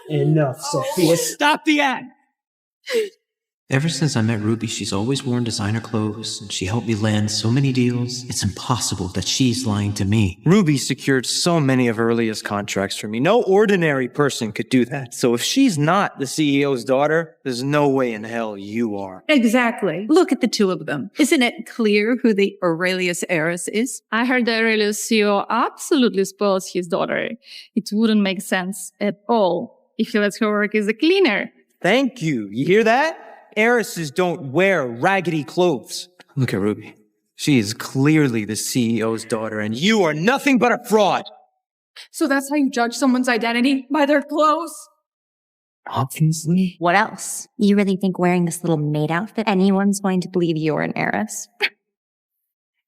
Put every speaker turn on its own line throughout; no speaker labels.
Enough, Sophia. Stop the act.
Ever since I met Ruby, she's always worn designer clothes, and she helped me land so many deals. It's impossible that she's lying to me.
Ruby secured so many of her earliest contracts for me. No ordinary person could do that. So if she's not the CEO's daughter, there's no way in hell you are.
Exactly. Look at the two of them. Isn't it clear who the Aurelius heiress is?
I heard the Aurelius CEO absolutely spoils his daughter. It wouldn't make sense at all if he lets her work as a cleaner.
Thank you. You hear that? Heiresses don't wear raggedy clothes. Look at Ruby. She is clearly the CEO's daughter, and you are nothing but a fraud.
So that's how you judge someone's identity? By their clothes?
Obviously.
What else? You really think wearing this little maid outfit, anyone's going to believe you're an heiress?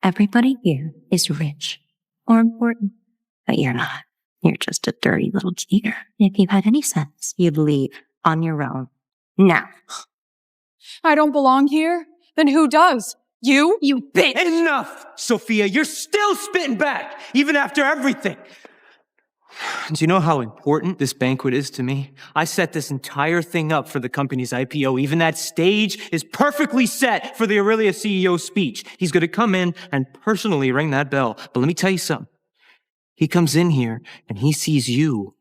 Everybody here is rich or important, but you're not. You're just a dirty little cheater. If you had any sense, you'd leave on your own. Now.
I don't belong here? Then who does? You? You bitch!
Enough, Sophia. You're still spitting back, even after everything. Do you know how important this banquet is to me? I set this entire thing up for the company's IPO. Even that stage is perfectly set for the Aurelius CEO's speech. He's going to come in and personally ring that bell. But let me tell you something. He comes in here and he sees you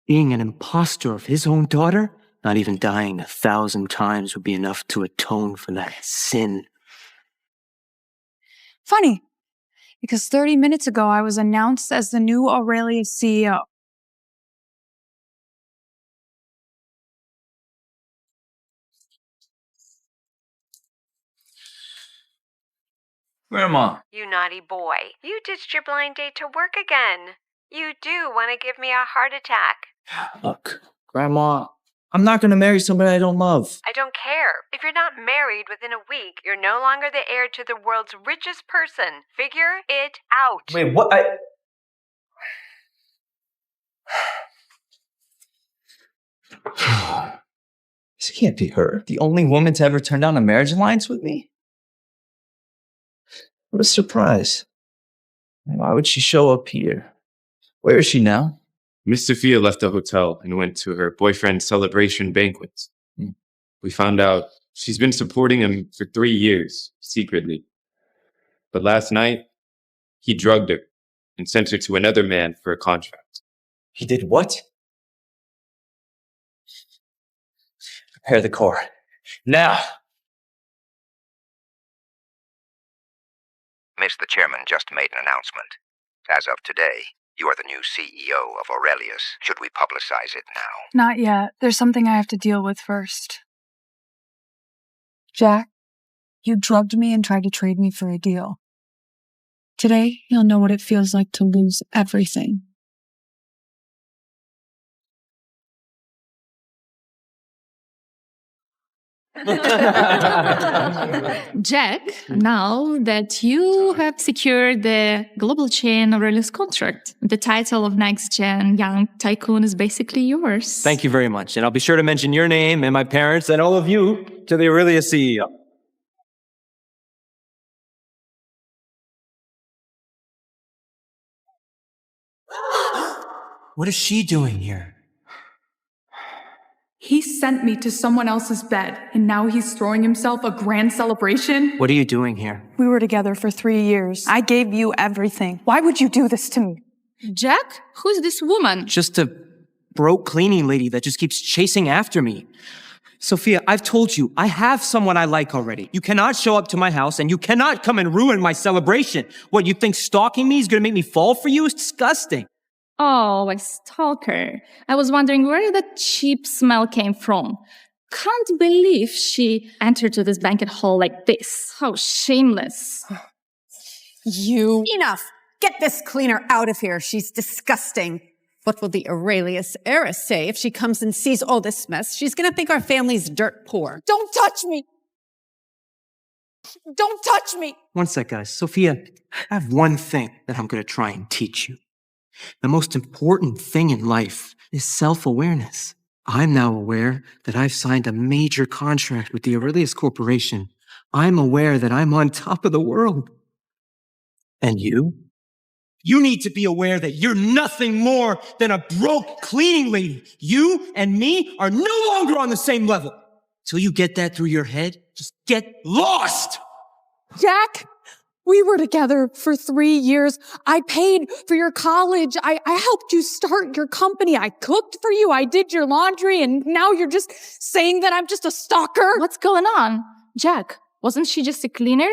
being an imposter of his own daughter. Not even dying 1,000 times would be enough to atone for that sin.
Funny, because 30 minutes ago I was announced as the new Aurelius CEO.
Grandma.
You naughty boy. You ditched your blind date to work again. You do want to give me a heart attack.
Look, Grandma, I'm not gonna marry somebody I don't love.
I don't care. If you're not married within a week, you're no longer the heir to the world's richest person. Figure it out.
Wait, what? This can't be her. The only woman to ever turn down a marriage alliance with me? What a surprise. Why would she show up here? Where is she now?
Miss Sophia left the hotel and went to her boyfriend's celebration banquets. We found out she's been supporting him for 3 years, secretly. But last night, he drugged her and sent her to another man for a contract.
He did what? Prepare the car. Now!
Miss, the chairman just made an announcement. As of today, you are the new CEO of Aurelius. Should we publicize it now?
Not yet. There's something I have to deal with first. Jack, you drugged me and tried to trade me for a deal. Today, you'll know what it feels like to lose everything.
Jack, now that you have secured the global chain Aurelius contract, the title of next gen young tycoon is basically yours.
Thank you very much. And I'll be sure to mention your name and my parents and all of you to the Aurelius CEO. What is she doing here?
He sent me to someone else's bed, and now he's throwing himself a grand celebration?
What are you doing here?
We were together for 3 years. I gave you everything. Why would you do this to me?
Jack, who's this woman?
Just a broke cleaning lady that just keeps chasing after me. Sophia, I've told you, I have someone I like already. You cannot show up to my house and you cannot come and ruin my celebration. What, you think stalking me is gonna make me fall for you? It's disgusting.
Oh, a stalker. I was wondering where the cheap smell came from. Can't believe she entered to this banquet hall like this. How shameless.
You. Enough. Get this cleaner out of here. She's disgusting. What will the Aurelius heiress say if she comes and sees all this mess? She's going to think our family's dirt poor.
Don't touch me! Don't touch me!
One sec, guys. Sophia, I have one thing that I'm going to try and teach you. The most important thing in life is self-awareness. I'm now aware that I've signed a major contract with the Aurelius Corporation. I'm aware that I'm on top of the world. And you? You need to be aware that you're nothing more than a broke cleaning lady. You and me are no longer on the same level. Till you get that through your head, just get lost!
Jack, we were together for 3 years. I paid for your college. I helped you start your company. I cooked for you. I did your laundry. And now you're just saying that I'm just a stalker?
What's going on? Jack, wasn't she just a cleaner?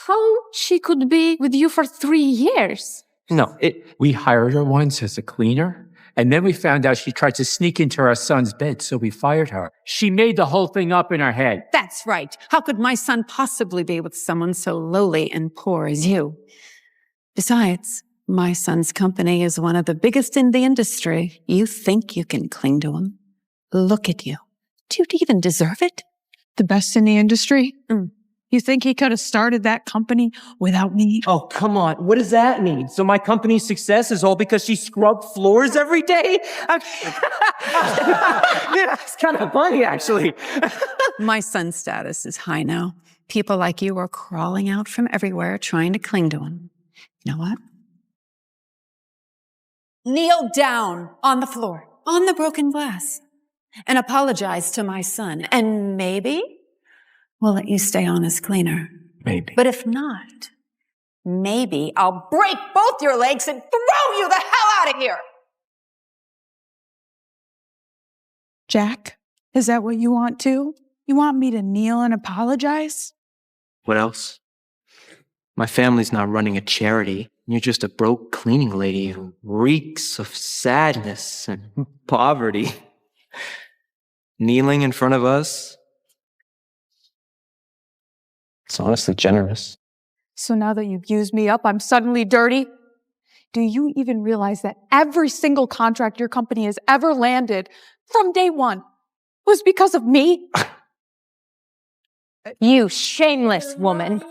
How she could be with you for 3 years?
No, we hired her once as a cleaner, and then we found out she tried to sneak into our son's bed, so we fired her. She made the whole thing up in her head.
That's right. How could my son possibly be with someone so lowly and poor as you? Besides, my son's company is one of the biggest in the industry. You think you can cling to him? Look at you. Do you even deserve it?
The best in the industry? You think he could have started that company without me?
Oh, come on. What does that mean? So my company's success is all because she scrubbed floors every day? Yeah, it's kind of funny, actually.
My son's status is high now. People like you are crawling out from everywhere trying to cling to him. You know what? Kneel down on the floor, on the broken glass, and apologize to my son. And maybe we'll let you stay on as cleaner.
Maybe.
But if not, maybe I'll break both your legs and throw you the hell out of here!
Jack, is that what you want too? You want me to kneel and apologize?
What else? My family's not running a charity. You're just a broke cleaning lady who reeks of sadness and poverty. Kneeling in front of us? It's honestly generous.
So now that you've used me up, I'm suddenly dirty? Do you even realize that every single contract your company has ever landed from day one was because of me?
You shameless woman.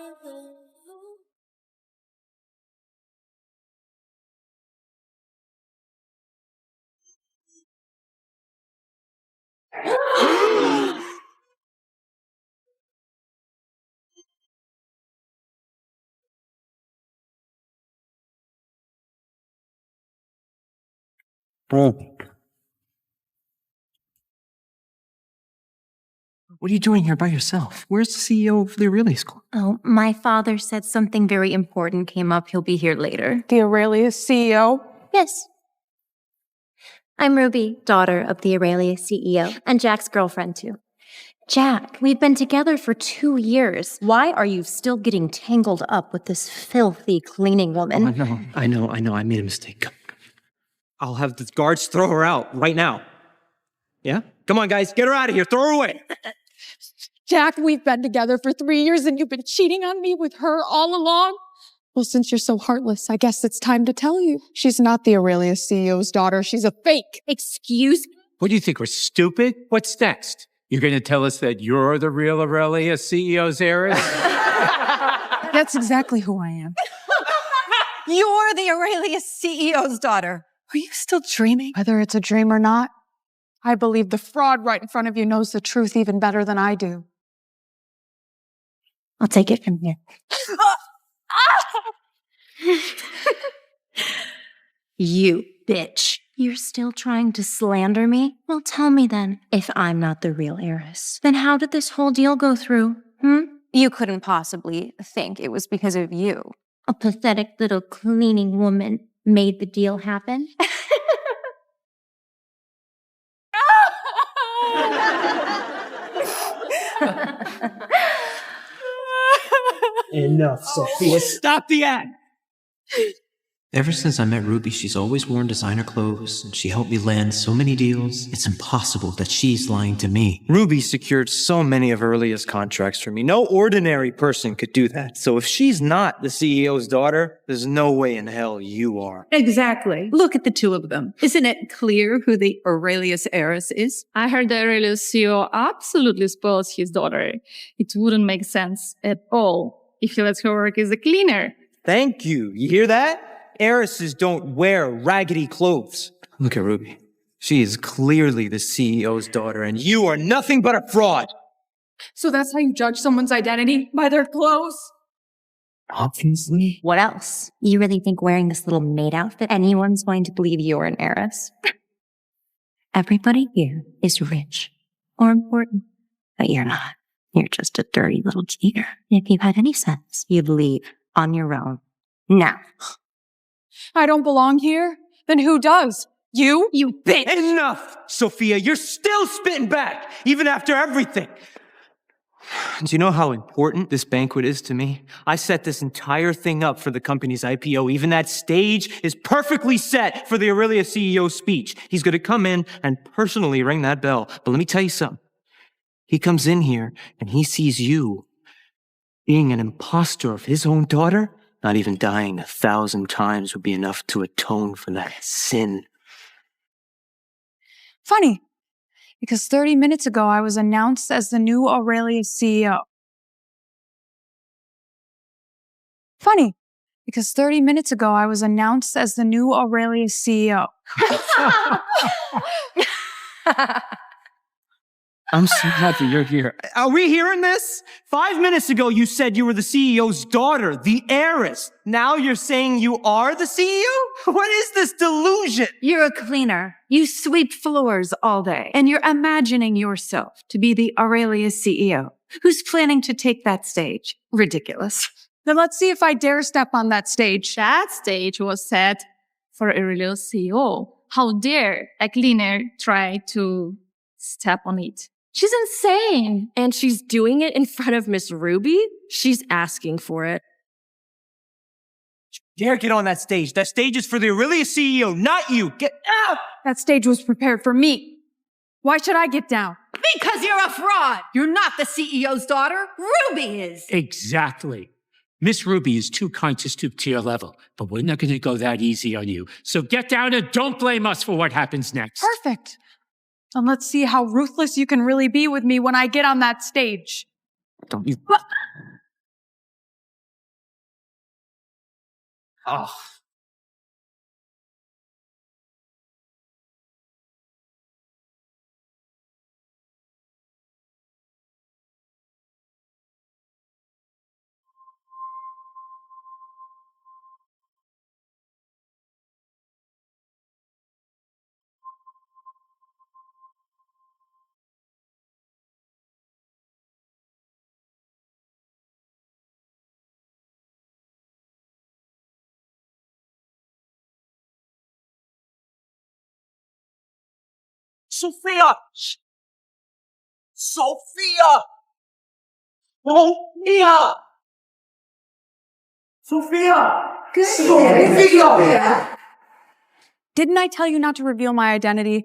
What are you doing here by yourself? Where's the CEO of the Heiress Club?
Oh, my father said something very important came up. He'll be here later.
The Heiress CEO?
Yes. I'm Ruby, daughter of the Heiress CEO, and Jack's girlfriend too. Jack, we've been together for 2 years. Why are you still getting tangled up with this filthy cleaning woman?
I know. I made a mistake. Come. I'll have the guards throw her out right now. Yeah? Come on, guys, get her out of here. Throw her away.
Jack, we've been together for 3 years and you've been cheating on me with her all along? Well, since you're so heartless, I guess it's time to tell you. She's not the Heiress CEO's daughter. She's a fake.
Excuse me?
What do you think, we're stupid? What's next? You're going to tell us that you're the real Heiress CEO's heiress?
That's exactly who I am.
You're the Heiress CEO's daughter. Are you still dreaming?
Whether it's a dream or not, I believe the fraud right in front of you knows the truth even better than I do.
I'll take it from here. You bitch. You're still trying to slander me? Well, tell me then, if I'm not the real heiress, then how did this whole deal go through? You couldn't possibly think it was because of you. A pathetic little cleaning woman made the deal happen.
Enough, Sophia. Stop the act.
Ever since I met Ruby, she's always worn designer clothes, and she helped me land so many deals. It's impossible that she's lying to me.
Ruby secured so many of her earliest contracts for me. No ordinary person could do that. So if she's not the CEO's daughter, there's no way in hell you are.
Exactly. Look at the two of them. Isn't it clear who the Heiress heiress is?
I heard the Heiress CEO absolutely spoils his daughter. It wouldn't make sense at all if he lets her work as a cleaner.
Thank you. You hear that? Heiresses don't wear raggedy clothes. Look at Ruby. She is clearly the CEO's daughter, and you are nothing but a fraud.
So that's how you judge someone's identity? By their clothes?
Obviously.
What else? You really think wearing this little maid outfit, anyone's going to believe you're an heiress? Everybody here is rich or important, but you're not. You're just a dirty little cheater. If you had any sense, you'd leave on your own. Now.
I don't belong here? Then who does? You? You bitch!
Enough, Sophia. You're still spitting back, even after everything. Do you know how important this banquet is to me? I set this entire thing up for the company's IPO. Even that stage is perfectly set for the Aurelius CEO speech. He's going to come in and personally ring that bell. But let me tell you something. He comes in here and he sees you being an imposter of his own daughter. Not even dying 1,000 times would be enough to atone for that sin.
Funny, because 30 minutes ago I was announced as the new Aurelius CEO. Funny, because 30 minutes ago I was announced as the new Aurelius CEO.
I'm so happy you're here.
Are we hearing this? 5 minutes ago, you said you were the CEO's daughter, the heiress. Now you're saying you are the CEO? What is this delusion?
You're a cleaner. You sweep floors all day. And you're imagining yourself to be the Aurelius CEO, who's planning to take that stage. Ridiculous.
Then let's see if I dare step on that stage.
That stage was set for Aurelius CEO. How dare a cleaner try to step on it?
She's insane. And she's doing it in front of Miss Ruby? She's asking for it.
Dare get on that stage. That stage is for the Aurelius CEO, not you. Get out!
That stage was prepared for me. Why should I get down?
Because you're a fraud. You're not the CEO's daughter. Ruby is.
Exactly. Miss Ruby is too kind to stoop to your level, but we're not going to go that easy on you. So get down and don't blame us for what happens next.
Perfect. And let's see how ruthless you can really be with me when I get on that stage.
Don't you?
Oh. Sophia! Sophia! Sophia! Sophia! Sophia!
Didn't I tell you not to reveal my identity?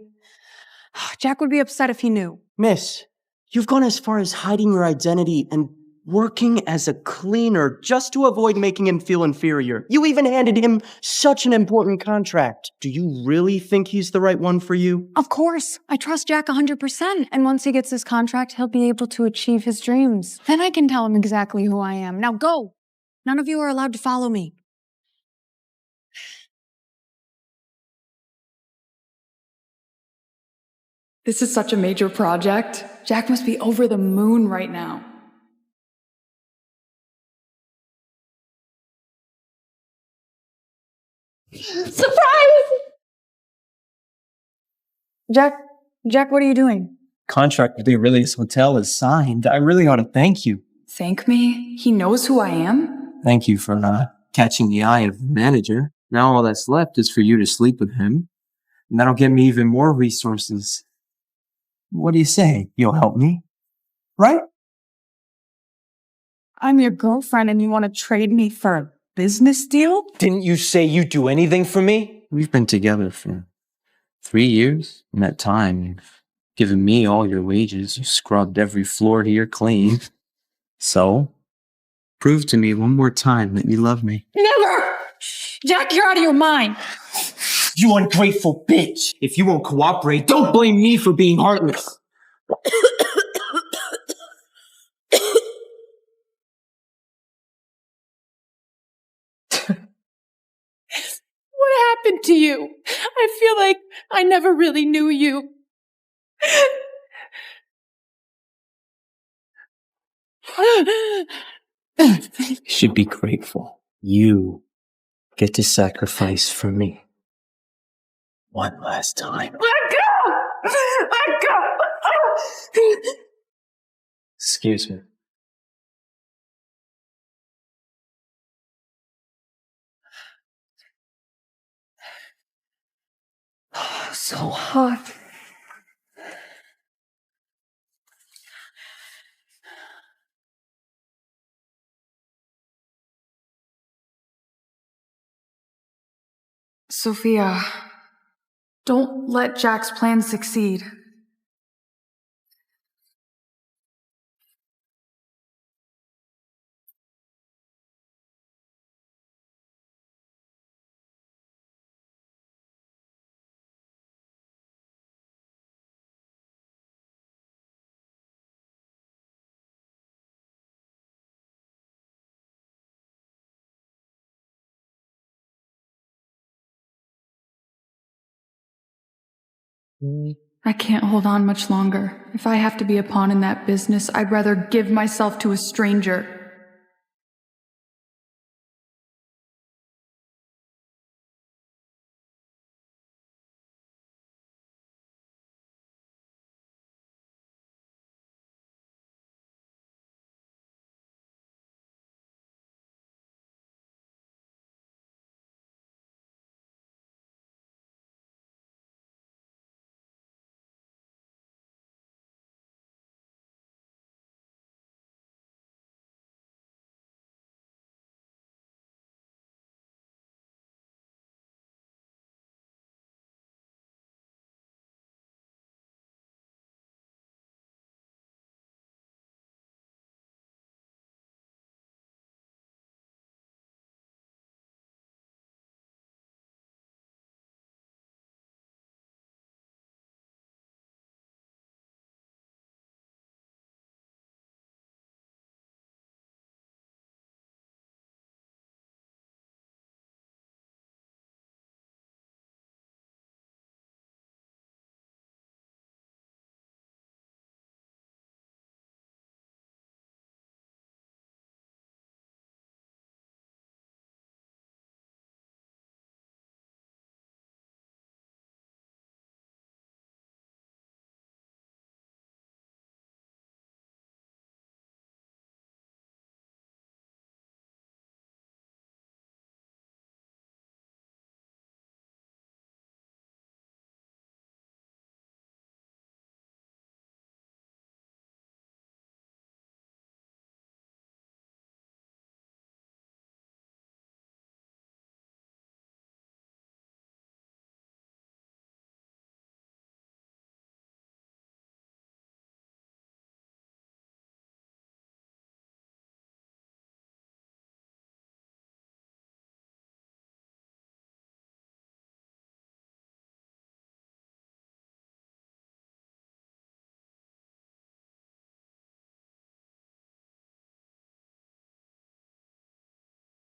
Jack would be upset if he knew.
Miss, you've gone as far as hiding your identity and working as a cleaner just to avoid making him feel inferior. You even handed him such an important contract. Do you really think he's the right one for you?
Of course. I trust Jack 100%. And once he gets his contract, he'll be able to achieve his dreams. Then I can tell him exactly who I am. Now go. None of you are allowed to follow me. This is such a major project. Jack must be over the moon right now.
Surprise!
Jack, what are you doing?
Contract with the Aurelius Hotel is signed. I really ought to thank you.
Thank me? He knows who I am?
Thank you for catching the eye of the manager. Now all that's left is for you to sleep with him. And that'll get me even more resources. What do you say? You'll help me? Right?
I'm your girlfriend and you want to trade me for a business deal?
Didn't you say you'd do anything for me?
We've been together for 3 years. In that time, you've given me all your wages. You scrubbed every floor here clean. So, prove to me one more time that you love me.
Never! Jack, you're out of your mind.
You ungrateful bitch! If you won't cooperate, don't blame me for being heartless.
What happened to you? I feel like I never really knew you.
You should be grateful. You get to sacrifice for me. One last time.
Let go! Let go!
Excuse me. So hot.
Sophia, don't let Jack's plan succeed. I can't hold on much longer. If I have to be a pawn in that business, I'd rather give myself to a stranger.